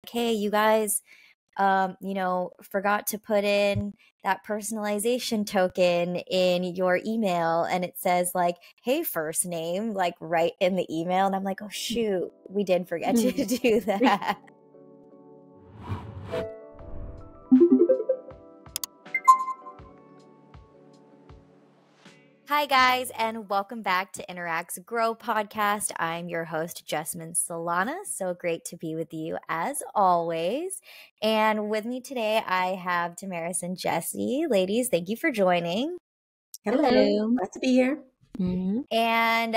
hey, you guys, forgot to put in that personalization token in your email, and it says like, hey, first name, like right in the email. And I'm like, oh shoot, we did forget to do that. Hi, guys, and welcome back to Interact's Grow podcast. I'm your host, Jasmine Solana. So great to be with you as always. And with me today, I have Damaris and Jessie. Ladies, thank you for joining. Hello. Glad to be here. And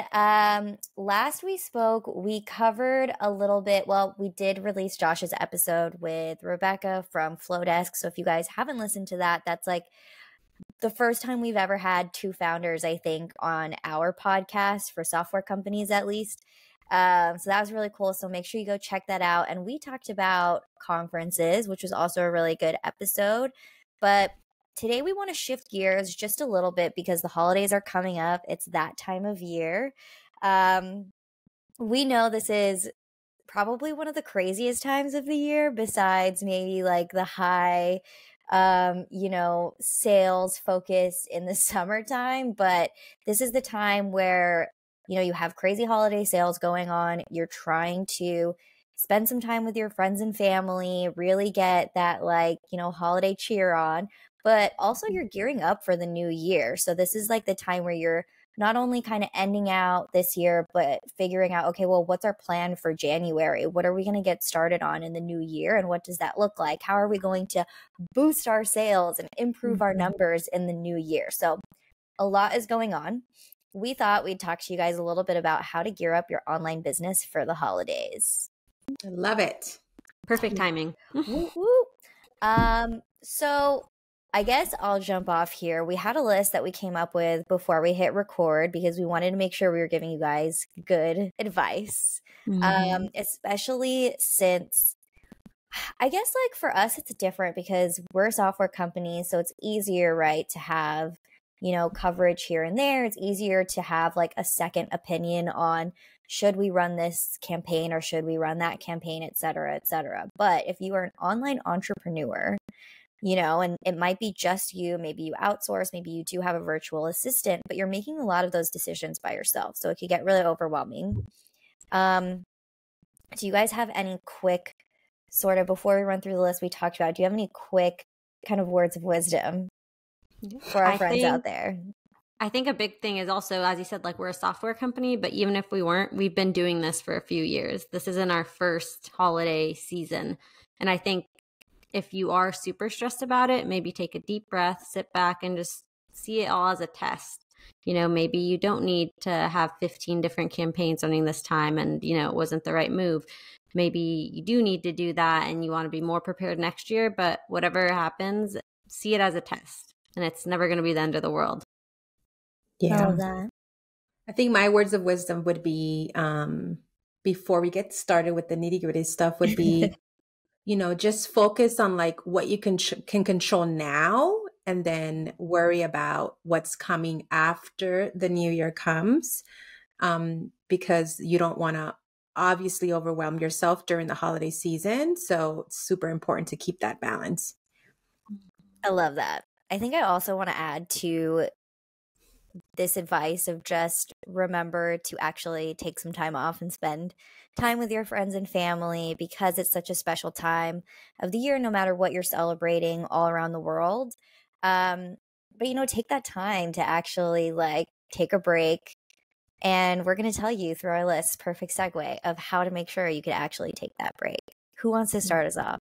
last we spoke, we covered a little bit. Well, we did release Josh's episode with Rebecca from Flowdesk. So if you guys haven't listened to that, that's like the first time we've ever had two founders, I think, on our podcast for software companies, at least. So that was really cool. So make sure you go check that out. And we talked about conferences, which was also a really good episode. But today we want to shift gears just a little bit because the holidays are coming up. It's that time of year. We know this is probably one of the craziest times of the year, besides maybe like the high sales focus in the summertime. But this is the time where, you have crazy holiday sales going on. You're trying to spend some time with your friends and family, really get that holiday cheer on, but also you're gearing up for the new year. So this is like the time where you're not only kind of ending out this year, but figuring out, okay, well, what's our plan for January? What are we going to get started on in the new year? And what does that look like? How are we going to boost our sales and improve our numbers in the new year? So a lot is going on. We thought we'd talk to you guys a little bit about how to gear up your online business for the holidays. I love it. Perfect timing. So I guess I'll jump off here. We had a list that we came up with before we hit record because we wanted to make sure we were giving you guys good advice, especially since I guess like for us, it's different because we're a software company. So it's easier, right, to have, coverage here and there. It's easier to have like a second opinion on should we run this campaign or should we run that campaign, et cetera, et cetera. But if you are an online entrepreneur, and it might be just you, maybe you outsource, maybe you do have a virtual assistant, but you're making a lot of those decisions by yourself. So it could get really overwhelming. Do you guys have any quick sort of, before we run through the list we talked about, do you have any quick kind of words of wisdom for our friends out there? I think a big thing is also, as you said, like we're a software company, but even if we weren't, we've been doing this for a few years. This isn't our first holiday season. And I think if you are super stressed about it, maybe take a deep breath, sit back and just see it all as a test. Maybe you don't need to have 15 different campaigns running this time and, it wasn't the right move. Maybe you do need to do that and you want to be more prepared next year, but whatever happens, see it as a test and it's never going to be the end of the world. Yeah. All that. I think my words of wisdom would be, before we get started with the nitty-gritty stuff, would be just focus on like what you can control now and then worry about what's coming after the new year comes, because you don't want to obviously overwhelm yourself during the holiday season. So it's super important to keep that balance. I love that. I think I also want to add to this advice of just remember to actually take some time off and spend time with your friends and family because it's such a special time of the year, no matter what you're celebrating all around the world. But, take that time to actually like take a break. And we're going to tell you through our list, perfect segue, of how to make sure you can actually take that break. Who wants to start us off?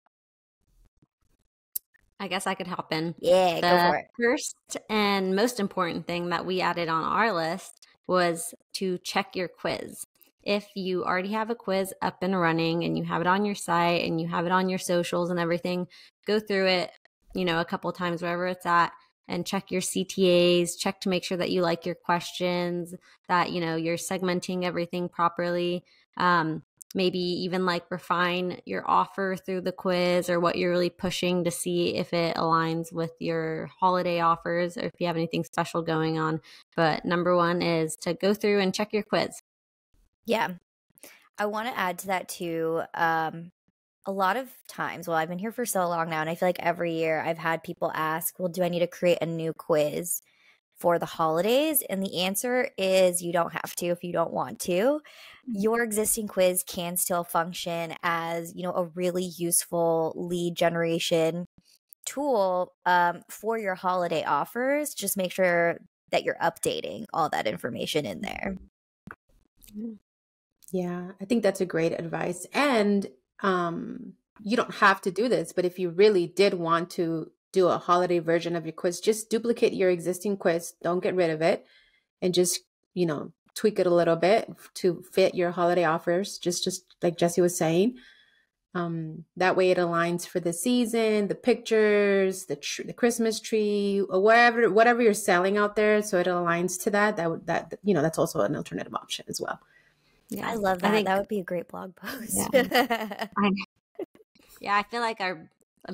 I guess I could hop in. Yeah, go for it. First and most important thing that we added on our list was to check your quiz. If you already have a quiz up and running and you have it on your site and you have it on your socials and everything, go through it, a couple of times wherever it's at and check your CTAs, check to make sure that you like your questions, that, you're segmenting everything properly. Maybe even like refine your offer through the quiz or what you're really pushing to see if it aligns with your holiday offers or if you have anything special going on. But number one is to go through and check your quiz. Yeah. I want to add to that too. A a lot of times, well, I've been here for so long now, and I feel like every year I've had people ask, well, do I need to create a new quiz for the holidays? And the answer is you don't have to if you don't want to. Your existing quiz can still function as, a really useful lead generation tool for your holiday offers. Just make sure that you're updating all that information in there. Yeah, I think that's a great advice. And you don't have to do this, but if you really did want to do a holiday version of your quiz, just duplicate your existing quiz. Don't get rid of it, and just, tweak it a little bit to fit your holiday offers, just like Jessie was saying. That way it aligns for the season, the pictures, the Christmas tree, or whatever you're selling out there. So it aligns to that. That's also an alternative option as well. Yeah, I love that. That would be a great blog post. Yeah, I feel like a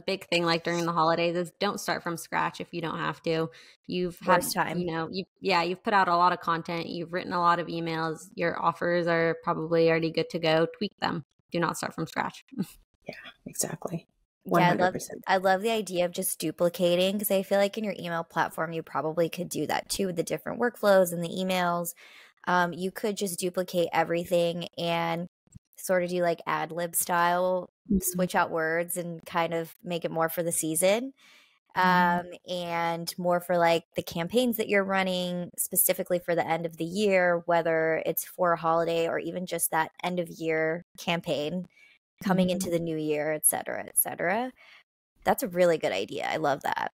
big thing like during the holidays is don't start from scratch if you don't have to. You've had time. You've put out a lot of content. You've written a lot of emails. Your offers are probably already good to go. Tweak them. Do not start from scratch. Yeah, exactly. 100%. Yeah, I love the idea of just duplicating, because I feel like in your email platform, you probably could do that too with the different workflows and the emails. You could just duplicate everything and sort of do like ad lib style, switch out words and kind of make it more for the season. And more for like the campaigns that you're running specifically for the end of the year, whether it's for a holiday or even just that end of year campaign coming into the new year, et cetera, et cetera. That's a really good idea. I love that.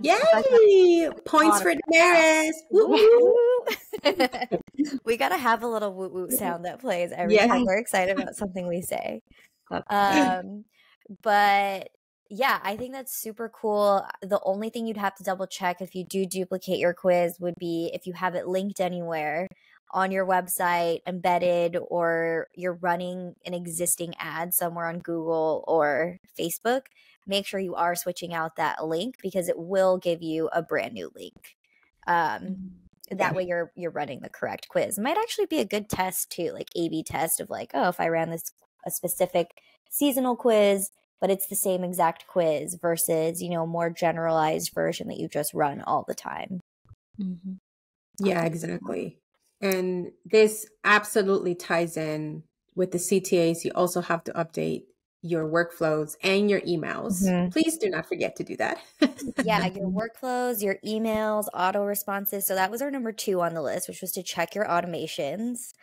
Yay! Points for Damaris. We got to have a little woot woot sound that plays every time we're excited about something we say. But yeah, I think that's super cool. The only thing you'd have to double check if you do duplicate your quiz would be if you have it linked anywhere on your website, embedded, or you're running an existing ad somewhere on Google or Facebook. Make sure you are switching out that link, because it will give you a brand new link. That way you're running the correct quiz. It might actually be a good test too, like A/B test of like, oh, if I ran a specific seasonal quiz, but it's the same exact quiz versus, more generalized version that you just run all the time. Yeah, exactly. And this absolutely ties in with the CTAs. You also have to update your workflows and your emails. Please do not forget to do that. Yeah, your workflows, your emails, auto responses. So that was our number 2 on the list, which was to check your automations.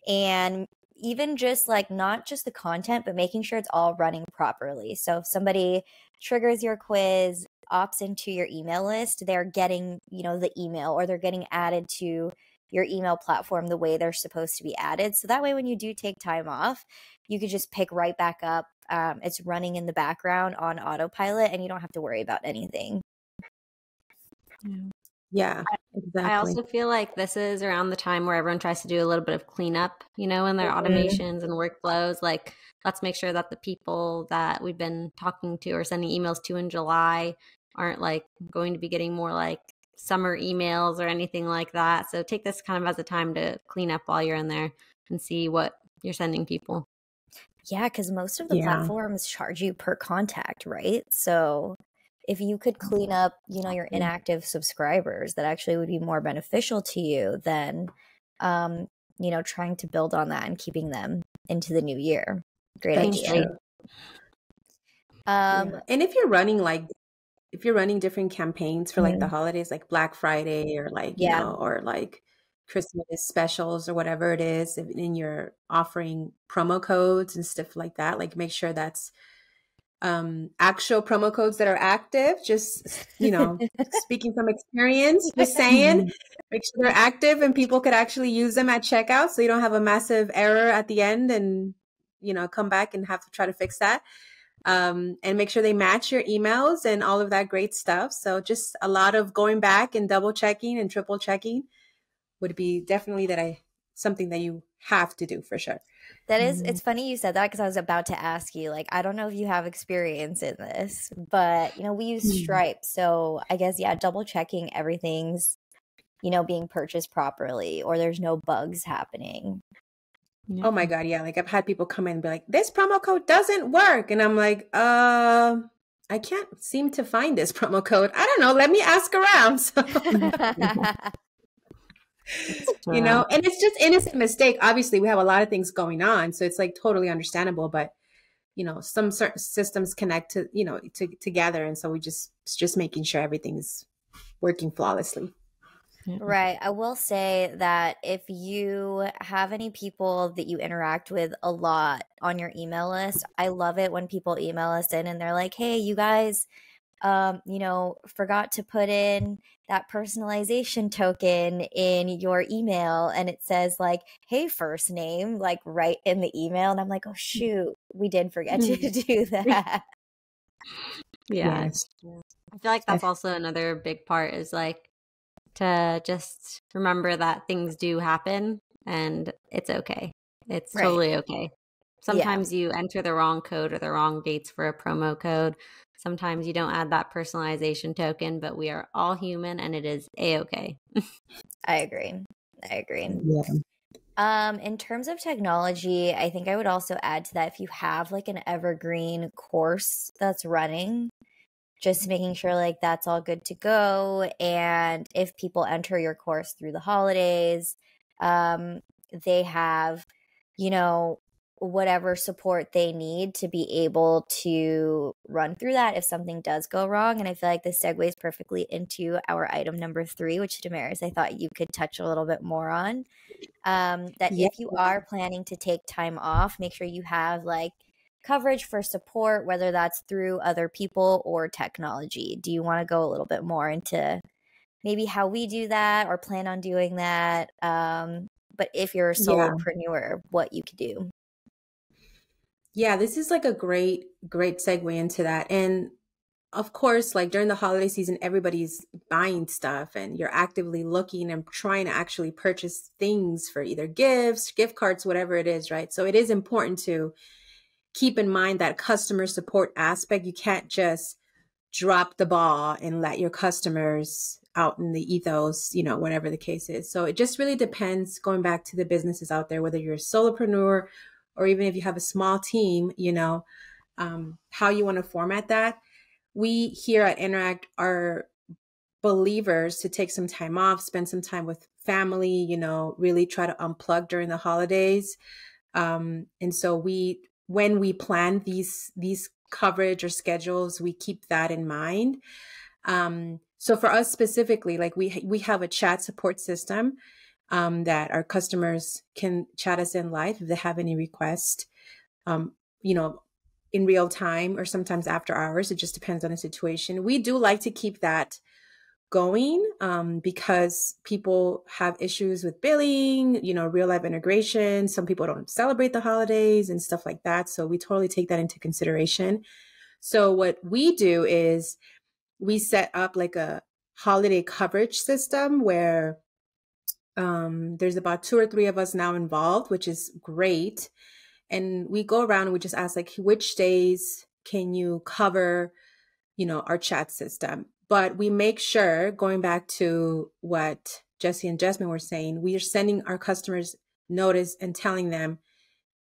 And even just like not just the content, but making sure it's all running properly. So if somebody triggers your quiz, opts into your email list, they're getting, the email, or they're getting added to your email platform the way they're supposed to be added. So that way, when you do take time off, you could just pick right back up. It's running in the background on autopilot, and you don't have to worry about anything. Yeah, exactly. I also feel like this is around the time where everyone tries to do a little bit of cleanup, in their automations and workflows. Like, let's make sure that the people that we've been talking to or sending emails to in July aren't like going to be getting more like summer emails or anything like that. So take this kind of as a time to clean up while you're in there and see what you're sending people. Yeah, because most of the platforms charge you per contact, right? So if you could clean up, your inactive subscribers, that actually would be more beneficial to you than, trying to build on that and keeping them into the new year. Great idea. And if you're running different campaigns for like the holidays, like Black Friday or like, or like Christmas specials or whatever it is, and you're offering promo codes and stuff like that, like make sure that's actual promo codes that are active. Just, speaking from experience, just saying, make sure they're active and people could actually use them at checkout, so you don't have a massive error at the end and, come back and have to try to fix that. And make sure they match your emails and all of that great stuff. So just a lot of going back and double checking and triple checking would be definitely something that you have to do for sure. That is, it's funny you said that, because I was about to ask you, like, I don't know if you have experience in this, but, we use Stripe. So I guess, double checking everything's, being purchased properly, or there's no bugs happening. Yeah. Oh my God. Yeah. Like I've had people come in and be like, this promo code doesn't work. And I'm like, I can't seem to find this promo code. I don't know. Let me ask around. So, you know, and it's just innocent mistake. Obviously, we have a lot of things going on. So it's like totally understandable. But, you know, some certain systems connect to, you know, together. And so it's just making sure everything's working flawlessly. Right. I will say that if you have any people that you interact with a lot on your email list, I love it when people email us in and they're like, hey, you guys, you know, forgot to put in that personalization token in your email. And it says like, hey, first name, like right in the email. And I'm like, oh, shoot, we did forget to do that. Yeah. Yes. I feel like that's also another big part is like to just remember that things do happen and it's okay. It's Right. totally okay. Sometimes you enter the wrong code or the wrong dates for a promo code. Sometimes you don't add that personalization token, but we are all human and it is a-okay. I agree. Yeah. In terms of technology, I think I would also add to that if you have like an evergreen course that's running, just making sure like that's all good to go. And if people enter your course through the holidays, they have, you know, whatever support they need to be able to run through that if something does go wrong. And I feel like this segues perfectly into our item number 3, which Damaris, I thought you could touch a little bit more on. That Yeah. if you are planning to take time off, make sure you have like coverage for support, whether that's through other people or technology. Do you want to go a little bit more into maybe how we do that or plan on doing that? But if you're a Yeah. solopreneur, what you could do. Yeah, this is like a great segue into that. And of course, like during the holiday season, everybody's buying stuff and you're actively looking and trying to actually purchase things for either gifts, gift cards, whatever it is, right? So it is important to keep in mind that customer support aspect. You can't just drop the ball and let your customers out in the ethos, you know, whatever the case is. So it just really depends, going back to the businesses out there, whether you're a solopreneur or even if you have a small team, you know, how you want to format that. We here at Interact are believers to take some time off, spend some time with family, you know, really try to unplug during the holidays. And so when we plan these coverage or schedules, we keep that in mind. So for us specifically, like we have a chat support system that our customers can chat us in live if they have any requests, you know, in real time or sometimes after hours. It just depends on the situation. We do like to keep that going because people have issues with billing, you know, real life integration. Some people don't celebrate the holidays and stuff like that. So we totally take that into consideration. So what we do is we set up like a holiday coverage system where there's about 2 or 3 of us now involved, which is great. And we go around and we just ask like, which days can you cover, you know, our chat system? But we make sure, going back to what Jesse and Jasmine were saying, we are sending our customers notice and telling them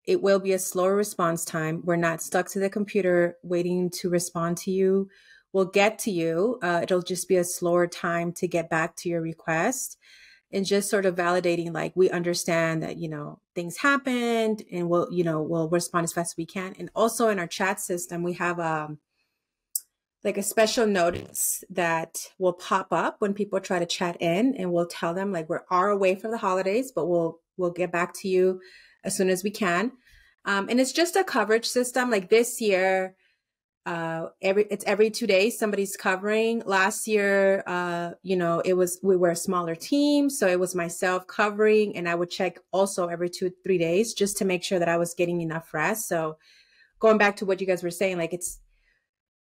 it will be a slower response time. We're not stuck to the computer waiting to respond to you. We'll get to you. It'll just be a slower time to get back to your request. And just sort of validating, like, we understand that, you know, things happened and we'll respond as fast as we can. And also in our chat system, we have like a special notice that will pop up when people try to chat in, and we'll tell them like, we are away for the holidays, but we'll get back to you as soon as we can. And it's just a coverage system. Like this year, it's every 2 days somebody's covering. Last year, you know, we were a smaller team, so it was myself covering, and I would check also every 2-3 days just to make sure that I was getting enough rest. So going back to what you guys were saying, like, it's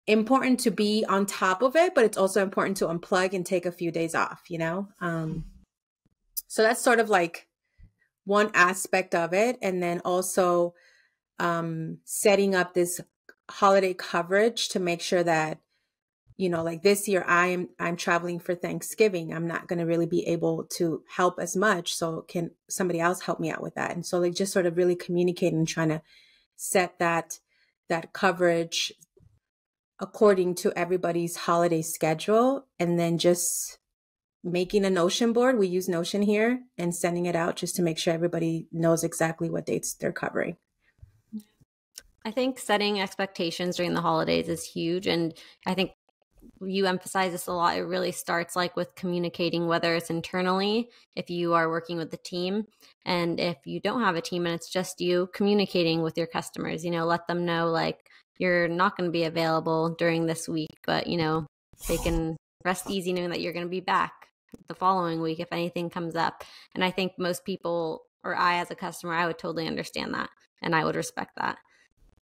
important to be on top of it, but it's also important to unplug and take a few days off, you know? So that's sort of like one aspect of it. And then also setting up this holiday coverage to make sure that you know, like this year I'm traveling for Thanksgiving. I'm not going to really be able to help as much. So can somebody else help me out with that? And so like just sort of really communicating and trying to set that coverage according to everybody's holiday schedule, and then just making a Notion board. We use Notion here, and sending it out just to make sure everybody knows exactly what dates they're covering. I think setting expectations during the holidays is huge. And I think you emphasize this a lot. It really starts like with communicating, whether it's internally, if you are working with the team, and if you don't have a team and it's just you, communicating with your customers, you know, let them know like you're not going to be available during this week, but you know, they can rest easy knowing that you're going to be back the following week if anything comes up. And I think most people, or I as a customer, I would totally understand that and I would respect that.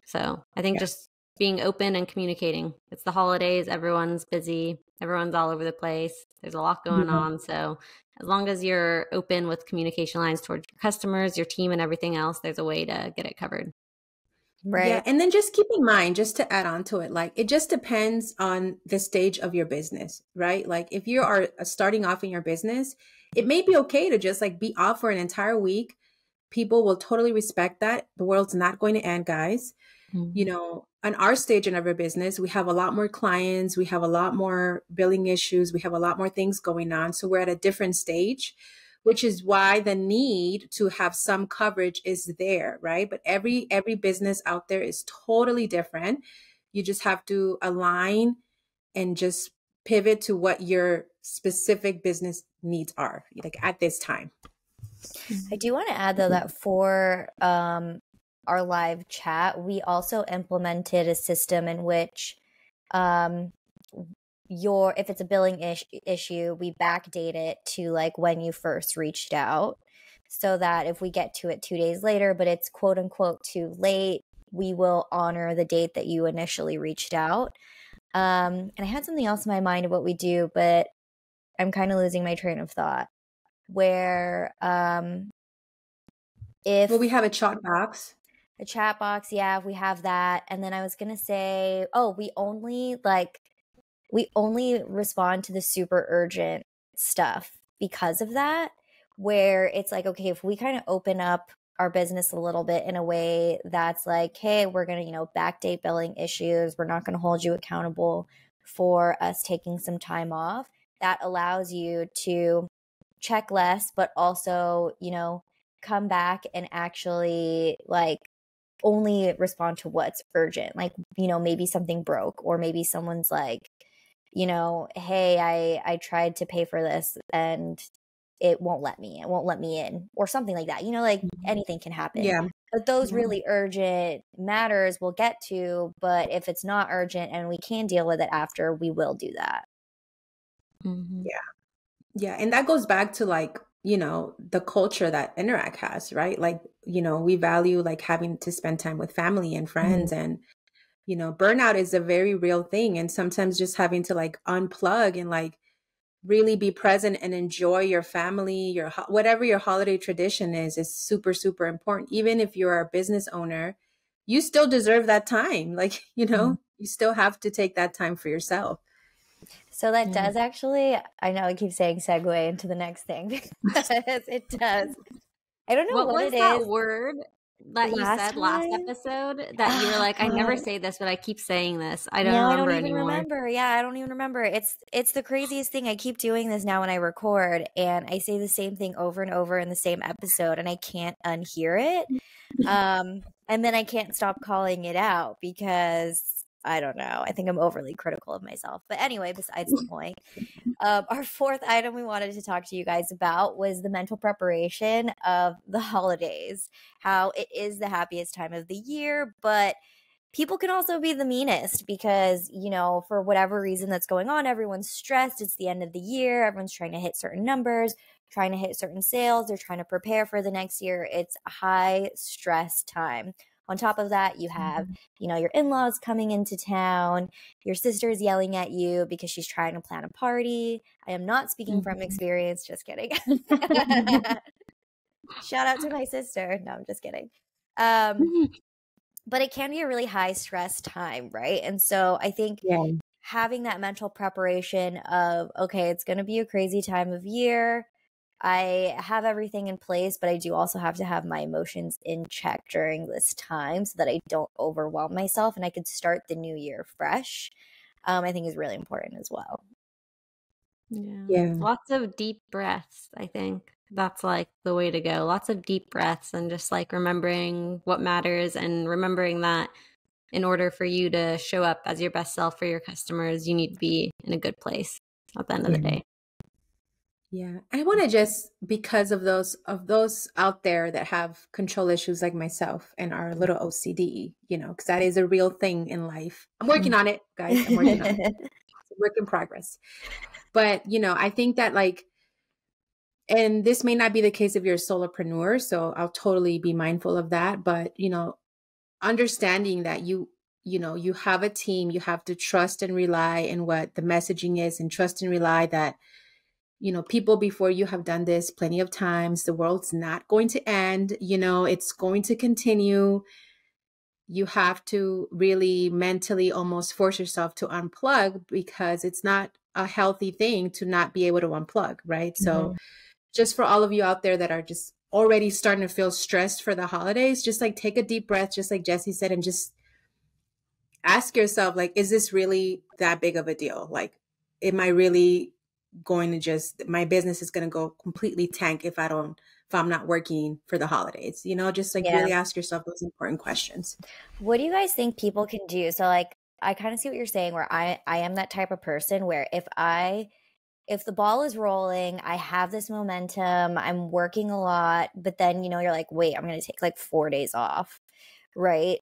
So I think just being open and communicating. It's the holidays, everyone's busy, everyone's all over the place. There's a lot going on. So as long as you're open with communication lines towards your customers, your team, and everything else, there's a way to get it covered. Right. Yeah. And then just keep in mind, just to add on to it, like it just depends on the stage of your business, right? Like if you are starting off in your business, it may be okay to just like be off for an entire week. People will totally respect that. The world's not going to end, guys. You know, on our stage in our business, we have a lot more clients, we have a lot more billing issues, we have a lot more things going on. So we're at a different stage, which is why the need to have some coverage is there, right? But every business out there is totally different. You just have to align and just pivot to what your specific business needs are, like at this time. I do want to add though that for our live chat, we also implemented a system in which if it's a billing issue, we backdate it to like when you first reached out, so that if we get to it 2 days later, but it's quote unquote too late, we will honor the date that you initially reached out. And I had something else in my mind of what we do, but I'm kind of losing my train of thought. Where if we have a chat box. A chat box, yeah, we have that. And then I was gonna say, we only respond to the super urgent stuff because of that, where it's like, okay, if we kind of open up our business a little bit in a way that's like, hey, we're gonna, backdate billing issues, we're not gonna hold you accountable for us taking some time off. That allows you to check less, but also, come back and actually like only respond to what's urgent. Like, maybe something broke, or maybe someone's like, hey, I tried to pay for this and it won't let me in, or something like that. Like anything can happen. Yeah. But those really urgent matters we'll get to, but if it's not urgent and we can deal with it after, we will do that. Yeah. And that goes back to like, the culture that Interact has, right? Like, we value like having to spend time with family and friends, and, burnout is a very real thing. And sometimes just having to like unplug and like really be present and enjoy your family, whatever your holiday tradition is super, super important. Even if you're a business owner, you still deserve that time. Like, you still have to take that time for yourself. So that does actually, I know I keep saying segue into the next thing, because it does. I don't know what was it that is. word that you said last episode that you were like, I never say this, but I keep saying this. I don't remember anymore. Yeah, I don't even remember. It's the craziest thing. I keep doing this now when I record, and I say the same thing over and over in the same episode, and I can't unhear it. And then I can't stop calling it out because I don't know. I think I'm overly critical of myself. But anyway, besides the point. Our fourth item we wanted to talk to you guys about was the mental preparation of the holidays, how it is the happiest time of the year, but people can also be the meanest because, for whatever reason that's going on, everyone's stressed. It's the end of the year. Everyone's trying to hit certain numbers, trying to hit certain sales. They're trying to prepare for the next year. It's a high stress time. On top of that, you have, your in-laws coming into town, your sister's yelling at you because she's trying to plan a party. I am not speaking from experience, just kidding. Shout out to my sister. No, I'm just kidding. But it can be a really high stress time, right? And so I think having that mental preparation of, okay, it's going to be a crazy time of year. I have everything in place, but I do also have to have my emotions in check during this time so that I don't overwhelm myself and I could start the new year fresh. I think is really important as well. Yeah. Lots of deep breaths, I think. That's like the way to go. Lots of deep breaths and just like remembering what matters and remembering that in order for you to show up as your best self for your customers, you need to be in a good place at the end of the day. Yeah. I want to just, because of those out there that have control issues like myself and are a little OCD, you know, because that is a real thing in life. I'm working on it, guys. I'm working on it. It's a work in progress. But, you know, I think that like, and this may not be the case if you're a solopreneur, so I'll totally be mindful of that. But, you know, understanding that you know, you have a team, you have to trust and rely in what the messaging is and trust and rely that, you know, people before you have done this plenty of times. The world's not going to end, you know, it's going to continue. You have to really mentally almost force yourself to unplug because it's not a healthy thing to not be able to unplug, right? So just for all of you out there that are just already starting to feel stressed for the holidays, just like take a deep breath, just like Jessie said, and just ask yourself, like, is this really that big of a deal? Like, am I really going to just, my business is going to go completely tank if I'm not working for the holidays, you know, just like really ask yourself those important questions. What do you guys think people can do? So like, I kind of see what you're saying where I am that type of person where if the ball is rolling, I have this momentum, I'm working a lot, but then, you know, you're like, wait, I'm going to take like 4 days off. Right.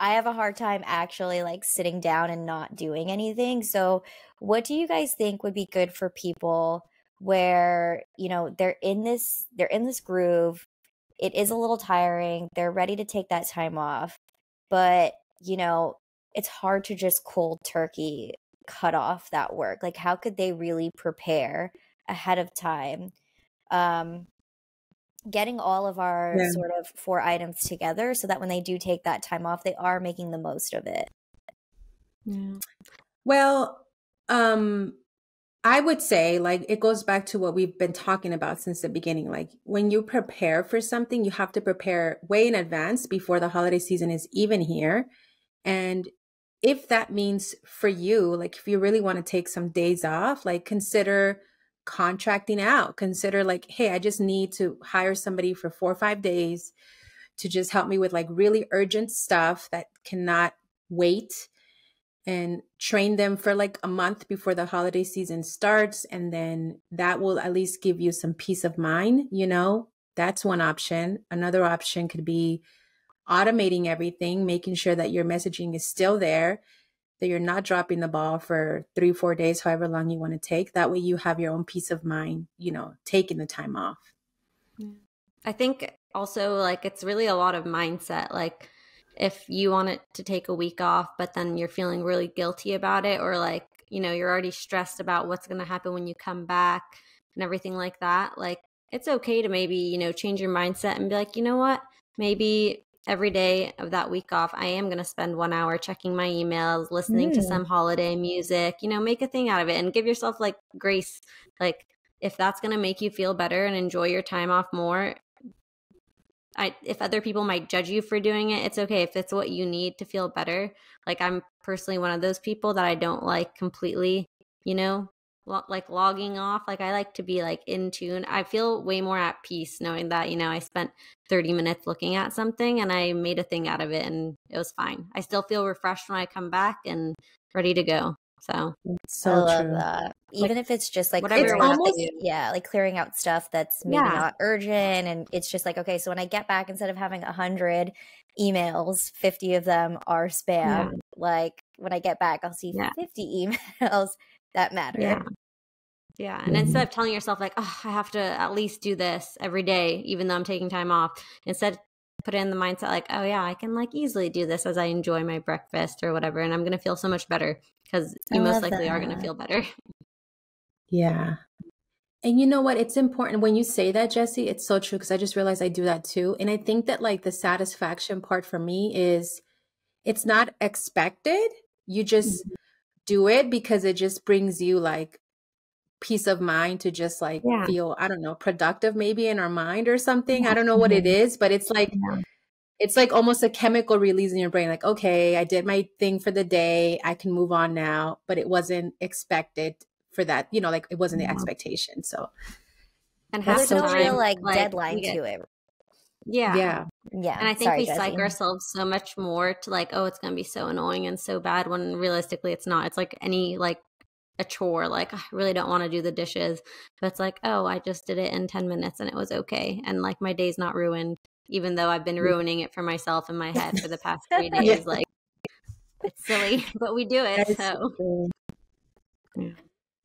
I have a hard time actually like sitting down and not doing anything. So what do you guys think would be good for people where, you know, they're in this groove. It is a little tiring. They're ready to take that time off. But, you know, it's hard to just cold turkey cut off that work. Like how could they really prepare ahead of time? Getting all of our sort of 4 items together so that when they do take that time off, they are making the most of it. Yeah. Well, I would say like it goes back to what we've been talking about since the beginning. Like when you prepare for something, you have to prepare way in advance before the holiday season is even here. And if that means for you, like if you really want to take some days off, like consider contracting out. Consider like, hey, I just need to hire somebody for 4 or 5 days to just help me with like really urgent stuff that cannot wait, and train them for like a month before the holiday season starts. And then that will at least give you some peace of mind. You know, that's one option. Another option could be automating everything, making sure that your messaging is still there, that you're not dropping the ball for 3, 4 days, however long you want to take. That way you have your own peace of mind, you know, taking the time off. I think also like it's really a lot of mindset. Like if you want it to take a week off, but then you're feeling really guilty about it, or like, you know, you're already stressed about what's going to happen when you come back and everything like that. Like it's okay to maybe, you know, change your mindset and be like, you know what, maybe every day of that week off, I am going to spend 1 hour checking my emails, listening to some holiday music, you know, make a thing out of it and give yourself like grace. Like if that's going to make you feel better and enjoy your time off more, if other people might judge you for doing it, it's okay. If it's what you need to feel better. Like I'm personally one of those people that I don't like completely, you know, like logging off. Like I like to be like in tune. I feel way more at peace knowing that, you know, I spent 30 minutes looking at something and I made a thing out of it and it was fine. I still feel refreshed when I come back and ready to go. So so I love true. that. Even if it's just like whatever clearing works out for you. like clearing out stuff that's maybe not urgent, and it's just like, okay, so when I get back, instead of having 100 emails, 50 of them are spam. Like when I get back, I'll see 50 emails that matter. Yeah. And instead of telling yourself like, oh, I have to at least do this every day, even though I'm taking time off, instead put in the mindset like, oh yeah, I can like easily do this as I enjoy my breakfast or whatever. And I'm going to feel so much better because you most likely are going to feel better. Yeah. And you know what? It's important when you say that, Jessie, it's so true because I just realized I do that too. And I think that like the satisfaction part for me is it's not expected, You just do it because it just brings you like peace of mind to just like feel, I don't know, productive maybe in our mind or something. I don't know what it is, but it's like it's like almost a chemical release in your brain. Like, okay, I did my thing for the day. I can move on now, but it wasn't expected for that, you know, like it wasn't the expectation. So, and well, half there's the no real time, like like deadline to it. Yeah. Yeah. And I think Sorry, we psych Jesse. ourselves so much more to like, oh, it's going to be so annoying and so bad, when realistically it's not. It's like any, like a chore. Like, I really don't want to do the dishes, but it's like, oh, I just did it in 10 minutes and it was okay. And like my day's not ruined, even though I've been ruining it for myself in my head for the past 3 days. Like, it's silly, but we do it.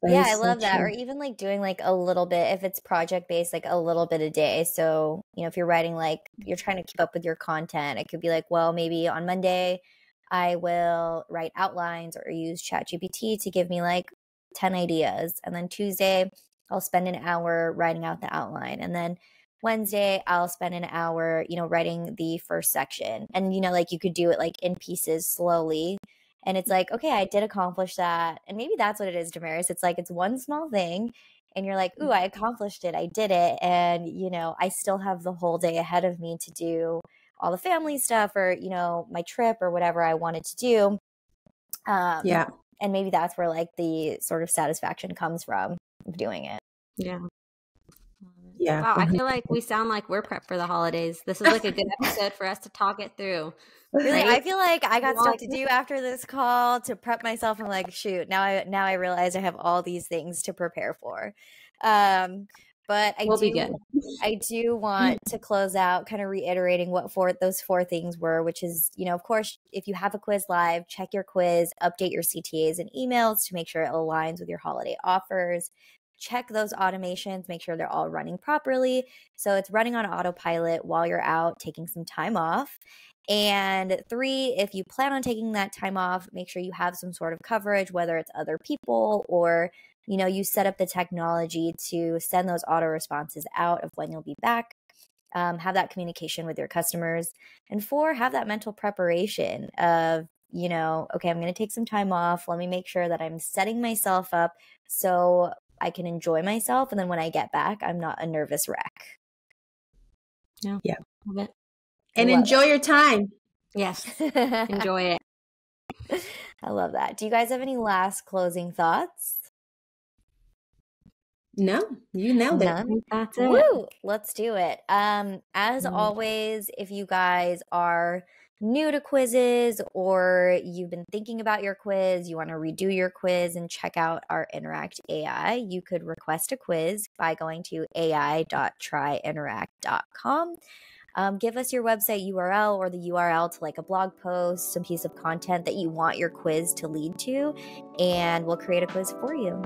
So yeah, I love that. Or even like doing like a little bit, if it's project based, like a little bit a day. So, you know, if you're writing, like you're trying to keep up with your content, it could be like, well, maybe on Monday I will write outlines or use ChatGPT to give me like 10 ideas. And then Tuesday I'll spend an hour writing out the outline. And then Wednesday I'll spend an hour, you know, writing the first section. And, you know, like you could do it like in pieces slowly. And it's like, okay, I did accomplish that. And maybe that's what it is, Damaris. It's like, it's one small thing. And you're like, ooh, I accomplished it. I did it. And, you know, I still have the whole day ahead of me to do all the family stuff or, you know, my trip or whatever I wanted to do. And maybe that's where like the sort of satisfaction comes from doing it. Yeah. Yeah. Wow, I feel like we sound like we're prepped for the holidays. This is like a good episode for us to talk it through. Really, right? I feel like I got stuff to do after this call to prep myself. I'm like, shoot, now I realize I have all these things to prepare for. But I do want to close out kind of reiterating what those four things were, which is, you know, of course, if you have a quiz live, check your quiz, update your CTAs and emails to make sure it aligns with your holiday offers. Check those automations, make sure they're all running properly. So it's running on autopilot while you're out taking some time off. And 3, if you plan on taking that time off, make sure you have some sort of coverage, whether it's other people or, you know, you set up the technology to send those auto responses out of when you'll be back. Have that communication with your customers. And 4, have that mental preparation of, you know, okay, I'm going to take some time off. Let me make sure that I'm setting myself up so I can enjoy myself. And then when I get back, I'm not a nervous wreck. Yeah. Love it. And enjoy your time. Yes. Enjoy it. I love that. Do you guys have any last closing thoughts? No, you nailed it. That's it. Woo! Let's do it. As always, if you guys are new to quizzes or you've been thinking about your quiz, you want to redo your quiz and check out our Interact AI, you could request a quiz by going to ai.tryinteract.com. Give us your website URL or the URL to like a blog post, some piece of content that you want your quiz to lead to, and we'll create a quiz for you.